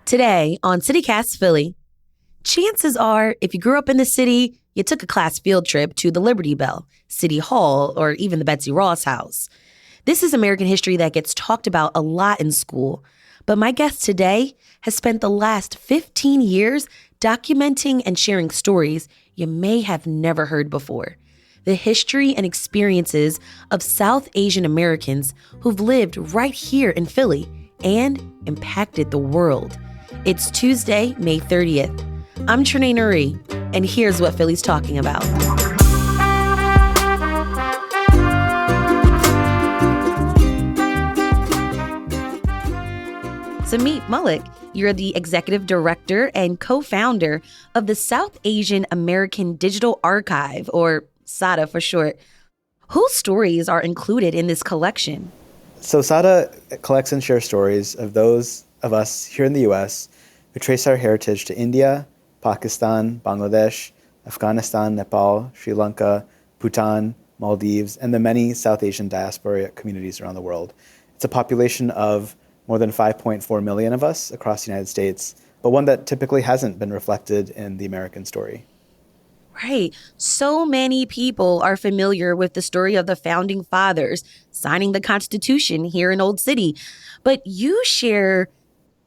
Today on CityCast Philly, chances are if you grew up in the city, you took a class field trip to the Liberty Bell, City Hall, or even the Betsy Ross House. This is American history that gets talked about a lot in school, but my guest today has spent the last 15 years documenting and sharing stories you may have never heard before. The history and experiences of South Asian Americans who've lived right here in Philly and impacted the world. It's Tuesday, May 30th. I'm Trenae Nuri, and here's what Philly's talking about. Sameet Malik, you're the executive director and co-founder of the South Asian American Digital Archive, or SADA for short. Whose stories are included in this collection? So SADA collects and shares stories of those of us here in the U.S. who trace our heritage to India, Pakistan, Bangladesh, Afghanistan, Nepal, Sri Lanka, Bhutan, Maldives, and the many South Asian diaspora communities around the world. It's a population of more than 5.4 million of us across the United States, but one that typically hasn't been reflected in the American story. Right. So many people are familiar with the story of the founding fathers signing the Constitution here in Old City, but you share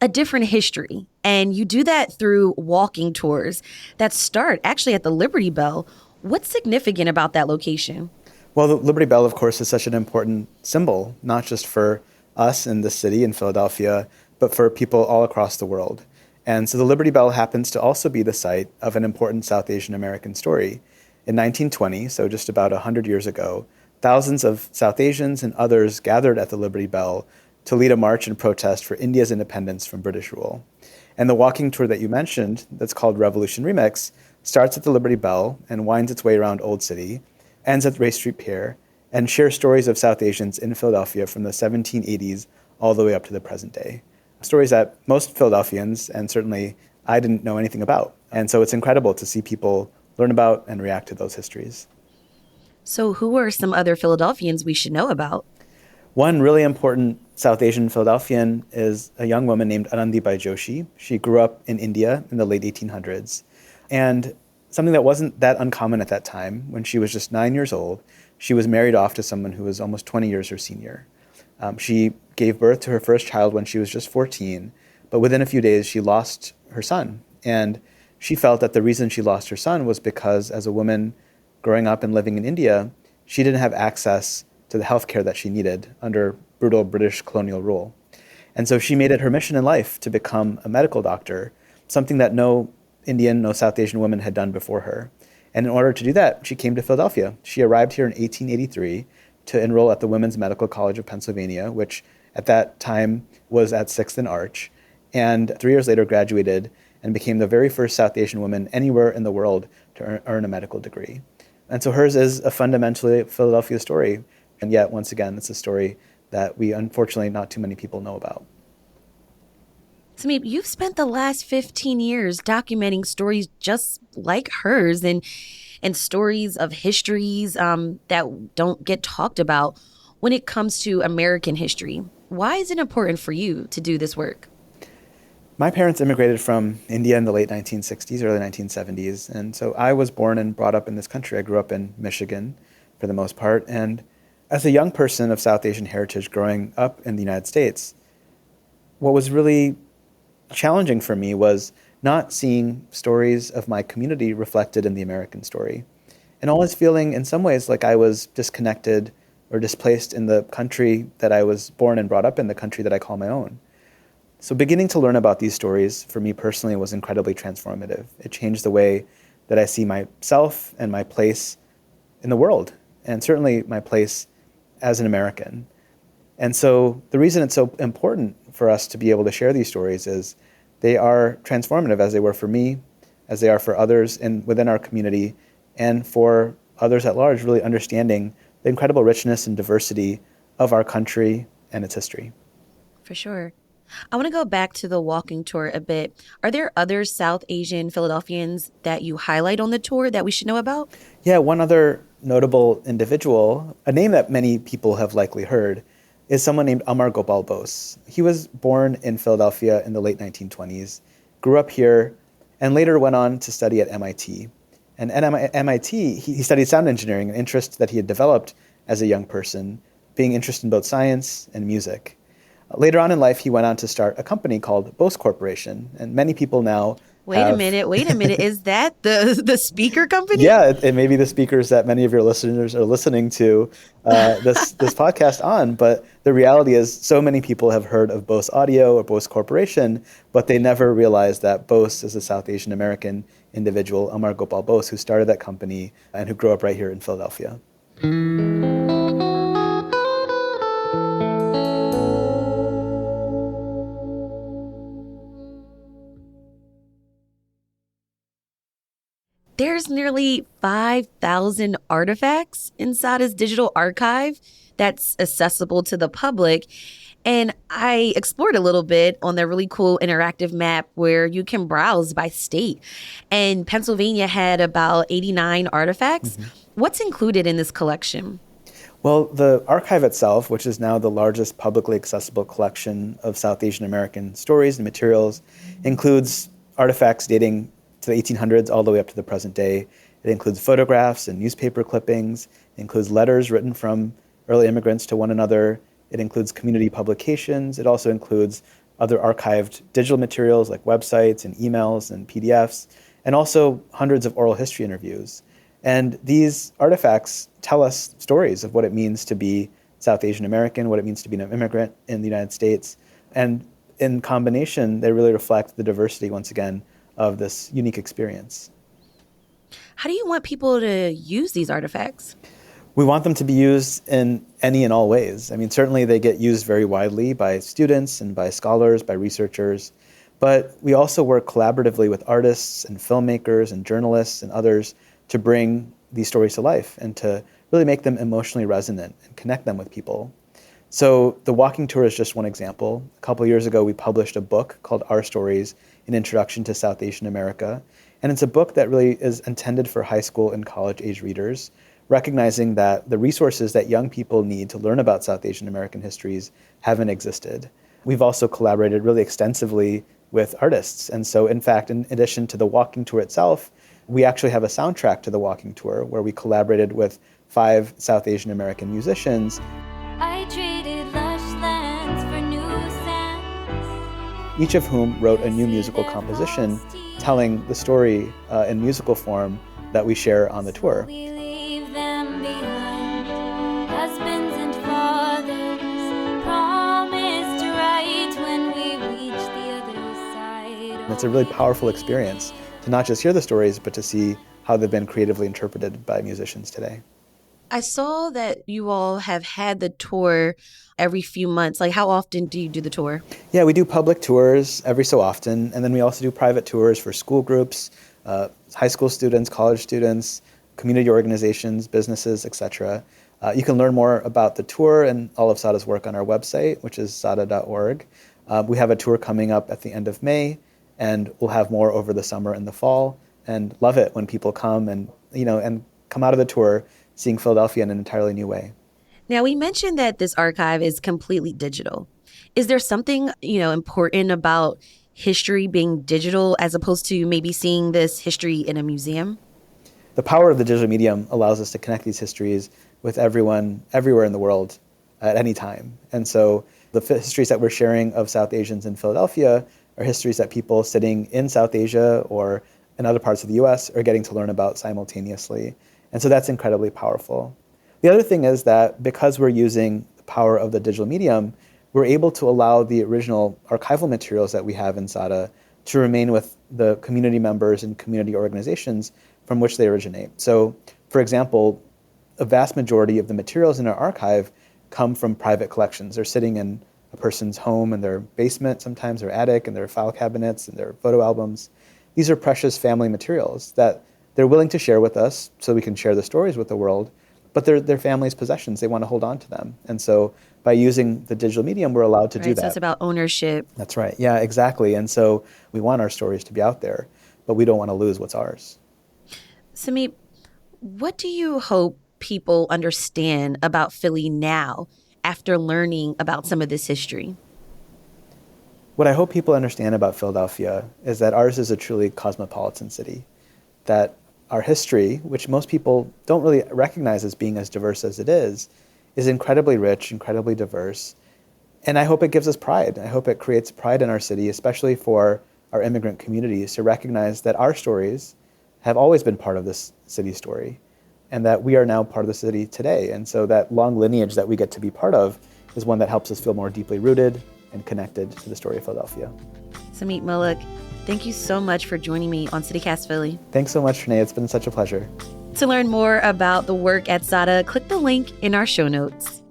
a different history, and you do that through walking tours that start actually at the Liberty Bell. What's significant about that location? Well, the Liberty Bell, of course, is such an important symbol, not just for us in the city in Philadelphia, but for people all across the world. And so the Liberty Bell happens to also be the site of an important South Asian American story. In 1920, so just about 100 years ago, thousands of South Asians and others gathered at the Liberty Bell to lead a march in protest for India's independence from British rule. And the walking tour that you mentioned, that's called Revolution Remix, starts at the Liberty Bell and winds its way around Old City, ends at Race Street Pier, and shares stories of South Asians in Philadelphia from the 1780s all the way up to the present day. Stories that most Philadelphians, and certainly I, didn't know anything about. And so it's incredible to see people learn about and react to those histories. So who are some other Philadelphians we should know about? One really important South Asian Philadelphian is a young woman named Anandibai Joshi. She grew up in India in the late 1800s. And something that wasn't that uncommon at that time, when she was just 9 years old, she was married off to someone who was almost 20 years her senior. She gave birth to her first child when she was just 14, but within a few days she lost her son. And she felt that the reason she lost her son was because as a woman growing up and living in India, she didn't have access to the healthcare that she needed under brutal British colonial rule. And so she made it her mission in life to become a medical doctor, something that no Indian, no South Asian woman had done before her. And in order to do that, she came to Philadelphia. She arrived here in 1883 to enroll at the Women's Medical College of Pennsylvania, which at that time was at 6th and Arch, and 3 years later graduated and became the very first South Asian woman anywhere in the world to earn a medical degree. And so hers is a fundamentally Philadelphia story, and yet, once again, it's a story that we unfortunately not too many people know about. Sameet, you've spent the last 15 years documenting stories just like hers and stories of histories that don't get talked about when it comes to American history. Why is it important for you to do this work? My parents immigrated from India in the late 1960s, early 1970s, and so I was born and brought up in this country. I grew up in Michigan for the most part, and as a young person of South Asian heritage growing up in the United States, what was really challenging for me was not seeing stories of my community reflected in the American story, and always feeling in some ways like I was disconnected or displaced in the country that I was born and brought up in, the country that I call my own. So beginning to learn about these stories for me personally was incredibly transformative. It changed the way that I see myself and my place in the world, and certainly my place as an American. And so the reason it's so important for us to be able to share these stories is they are transformative, as they were for me, as they are for others within our community, and for others at large, really understanding the incredible richness and diversity of our country and its history. For sure. I want to go back to the walking tour a bit. Are there other South Asian Philadelphians that you highlight on the tour that we should know about? Yeah, one other notable individual, a name that many people have likely heard, is someone named Amar Gopal Bose. He was born in Philadelphia in the late 1920s, grew up here, and later went on to study at MIT. And at MIT, he studied sound engineering, an interest that he had developed as a young person, being interested in both science and music. Later on in life, he went on to start a company called Bose Corporation, and many people now Wait a minute. Is that the speaker company? Yeah, it may be the speakers that many of your listeners are listening to this podcast on, but the reality is so many people have heard of Bose Audio or Bose Corporation, but they never realized that Bose is a South Asian American individual, Amar Gopal Bose, who started that company and who grew up right here in Philadelphia. There's nearly 5,000 artifacts in SADA's digital archive that's accessible to the public. And I explored a little bit on their really cool interactive map where you can browse by state. And Pennsylvania had about 89 artifacts. What's included in this collection? Well, the archive itself, which is now the largest publicly accessible collection of South Asian American stories and materials, includes artifacts dating to the 1800s all the way up to the present day. It includes photographs and newspaper clippings. It includes letters written from early immigrants to one another. It includes community publications. It also includes other archived digital materials like websites and emails and PDFs, and also hundreds of oral history interviews. And these artifacts tell us stories of what it means to be South Asian American, what it means to be an immigrant in the United States. And in combination, they really reflect the diversity, once again, of this unique experience. How do you want people to use these artifacts? We want them to be used in any and all ways. I mean, certainly they get used very widely by students and by scholars, by researchers, but we also work collaboratively with artists and filmmakers and journalists and others to bring these stories to life and to really make them emotionally resonant and connect them with people. So the walking tour is just one example. A couple years ago, we published a book called Our Stories, An Introduction to South Asian America. And it's a book that really is intended for high school and college age readers, recognizing that the resources that young people need to learn about South Asian American histories haven't existed. We've also collaborated really extensively with artists. And so, in fact, in addition to the walking tour itself, we actually have a soundtrack to the walking tour where we collaborated with 5 South Asian American musicians. I traded lush lands for new sands. Each of whom wrote a new musical composition telling the story in musical form that we share on the tour. We leave them behind. Husbands and fathers promised right when we reach the other side. It's a really powerful experience to not just hear the stories, but to see how they've been creatively interpreted by musicians today. I saw that you all have had the tour every few months. Like, how often do you do the tour? Yeah, we do public tours every so often, and then we also do private tours for school groups, high school students, college students, community organizations, businesses, etc. You can learn more about the tour and all of SADA's work on our website, which is sada.org. We have a tour coming up at the end of May, and we'll have more over the summer and the fall, and love it when people come and come out of the tour seeing Philadelphia in an entirely new way. Now, we mentioned that this archive is completely digital. Is there something, important about history being digital as opposed to maybe seeing this history in a museum? The power of the digital medium allows us to connect these histories with everyone, everywhere in the world, at any time. And so the histories that we're sharing of South Asians in Philadelphia are histories that people sitting in South Asia or in other parts of the US are getting to learn about simultaneously. And so that's incredibly powerful. The other thing is that because we're using the power of the digital medium, we're able to allow the original archival materials that we have in SADA to remain with the community members and community organizations from which they originate. So, for example, a vast majority of the materials in our archive come from private collections. They're sitting in a person's home, in their basement, sometimes their attic, in their file cabinets, and their photo albums. These are precious family materials that they're willing to share with us so we can share the stories with the world, but they're their family's possessions. They want to hold on to them. And so by using the digital medium, we're allowed to do that. So it's about ownership. That's right. Yeah, exactly. And so we want our stories to be out there, but we don't want to lose what's ours. Sameep, what do you hope people understand about Philly now after learning about some of this history? What I hope people understand about Philadelphia is that ours is a truly cosmopolitan city, that our history, which most people don't really recognize as being as diverse as it is incredibly rich, incredibly diverse. And I hope it gives us pride. I hope it creates pride in our city, especially for our immigrant communities, to recognize that our stories have always been part of this city's story and that we are now part of the city today. And so that long lineage that we get to be part of is one that helps us feel more deeply rooted and connected to the story of Philadelphia. Sameet Mullock, thank you so much for joining me on CityCast Philly. Thanks so much, Renee. It's been such a pleasure. To learn more about the work at SADA, click the link in our show notes.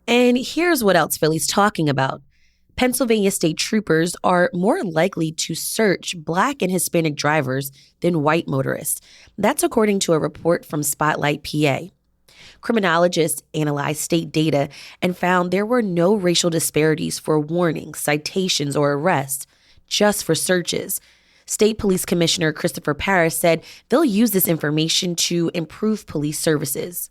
And here's what else Philly's talking about. Pennsylvania state troopers are more likely to search Black and Hispanic drivers than white motorists. That's according to a report from Spotlight PA. Criminologists analyzed state data and found there were no racial disparities for warnings, citations, or arrests, just for searches. State Police Commissioner Christopher Parris said they'll use this information to improve police services.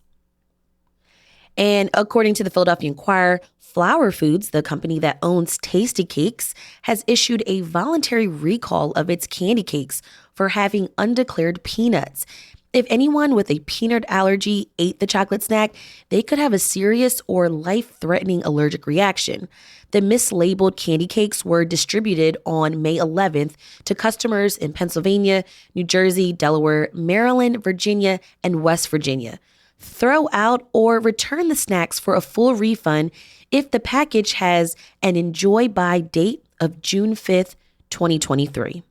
And according to the Philadelphia Inquirer, Flower Foods, the company that owns Tasty Cakes, has issued a voluntary recall of its candy cakes for having undeclared peanuts. If anyone with a peanut allergy ate the chocolate snack, they could have a serious or life-threatening allergic reaction. The mislabeled candy cakes were distributed on May 11th to customers in Pennsylvania, New Jersey, Delaware, Maryland, Virginia, and West Virginia. Throw out or return the snacks for a full refund if the package has an enjoy by date of June 5th, 2023.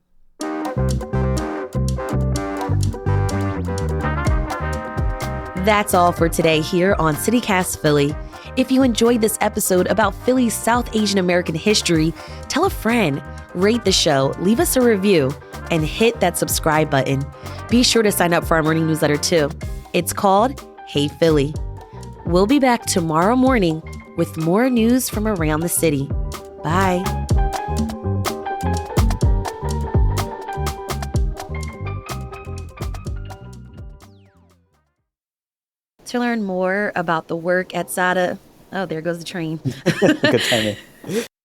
That's all for today here on CityCast Philly. If you enjoyed this episode about Philly's South Asian American history, tell a friend, rate the show, leave us a review, and hit that subscribe button. Be sure to sign up for our morning newsletter too. It's called Hey Philly. We'll be back tomorrow morning with more news from around the city. Bye. To learn more about the work at SADA, oh, there goes the train. Good timing.